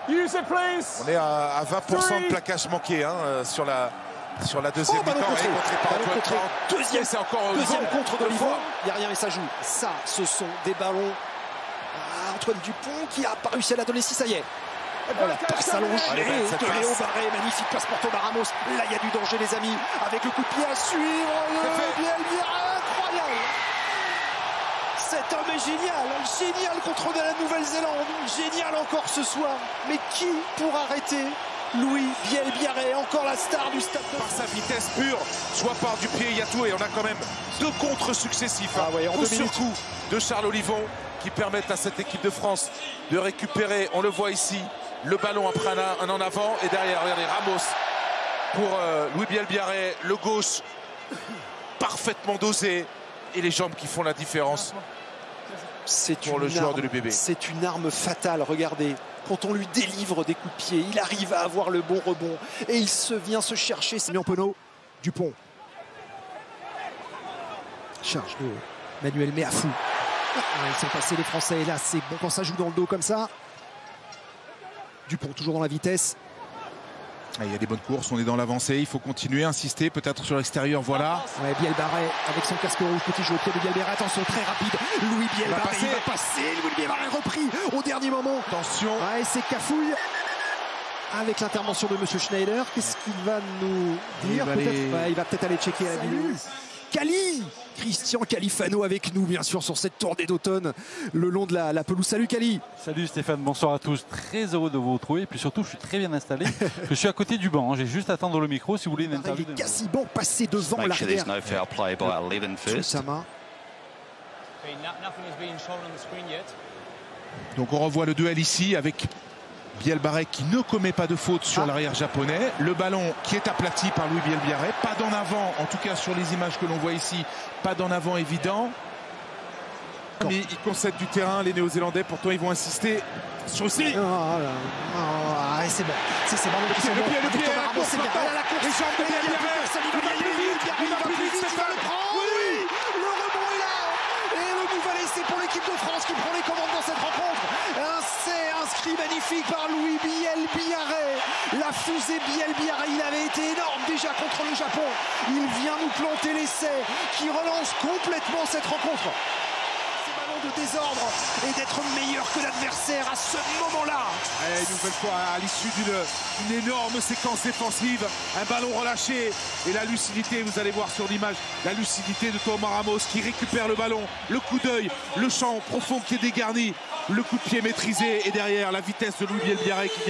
On est à 20% de plaquage manqué hein, sur la deuxième mi-temps. Deuxième contre de Livon. Il n'y a rien et ça joue. Ça, ce sont des ballons. Antoine Dupont qui a pas réussi à la donner si ça y est. La passe allongée de Léo Barré, magnifique passe pour Thomas Ramos. Là, il y a du danger, les amis. Avec le coup de pied à suivre. Incroyable. Cet homme est génial contre de la Nouvelle-Zélande. Génial encore ce soir. Mais qui pour arrêter Louis Bielbiarré, encore la star du stade. Par sa vitesse pure, soit par du pied, il y a tout. Et on a quand même 2 contres successifs. Coup sur coup de Charles Olivon qui permettent à cette équipe de France de récupérer, on le voit ici, le ballon après un en avant. Et derrière, regardez, Ramos pour Louis Bielbiarré, le gauche parfaitement dosé. Et les jambes qui font la différence pour le joueur de l'UBB. C'est une arme fatale, regardez. Quand on lui délivre des coups de pied, il arrive à avoir le bon rebond. Et il vient se chercher. C'est mis en penaud. Dupont. Charge de Manuel Meafou. Ils sont passés les Français. Et là, c'est bon quand ça joue dans le dos comme ça. Dupont toujours dans la vitesse. Il y a des bonnes courses, on est dans l'avancée, il faut continuer, insister, peut-être sur l'extérieur, voilà. Ouais, Bielbarré avec son casque rouge, petit jeu au pied de Bielbarré, attention, très rapide. Louis Bielbarré, il va passer. Louis Bielbarré repris au dernier moment. Attention. Ouais, c'est Cafouille. Avec l'intervention de Monsieur Schneider, qu'est-ce qu'il va nous dire? Il va peut-être aller checker à la vidéo. Cali, Christian Califano avec nous bien sûr sur cette tournée d'automne le long de la pelouse. Salut Cali. Salut Stéphane, bonsoir à tous, très heureux de vous retrouver et puis surtout je suis très bien installé. Je suis à côté du banc, j'ai juste à attendre le micro si vous voulez une interview. Il est quasiment passé devant l'arrière. Donc on revoit le duel ici avec Bielbarré qui ne commet pas de faute sur l'arrière japonais. Le ballon qui est aplati par Louis Bielbiarré. Pas d'en avant, en tout cas sur les images que l'on voit ici, pas d'en avant évident. Mais ils concèdent du terrain, les Néo-Zélandais, pourtant ils vont insister sur le signe. C'est bon, c'est bon. Le pied, c'est bien. La course, les jambes de Bielbiarré. Il va plus vite, il va le prendre. Oui, le rebond est là. Et le nouvel essai pour l'équipe de France qui prend les commandes dans cette rencontre. Inscrit magnifique par Louis Bielbiarré. La fusée Bielbiarré, il avait été énorme déjà contre le Japon. Il vient nous planter l'essai qui relance complètement cette rencontre. Ces ballons de désordre et d'être meilleur que l'adversaire à ce moment-là. Une nouvelle fois à l'issue d'une énorme séquence défensive, un ballon relâché et la lucidité, vous allez voir sur l'image, la lucidité de Thomas Ramos qui récupère le ballon, le coup d'œil, le champ profond qui est dégarni, le coup de pied maîtrisé et derrière la vitesse de Louis Bielbiarré qui vient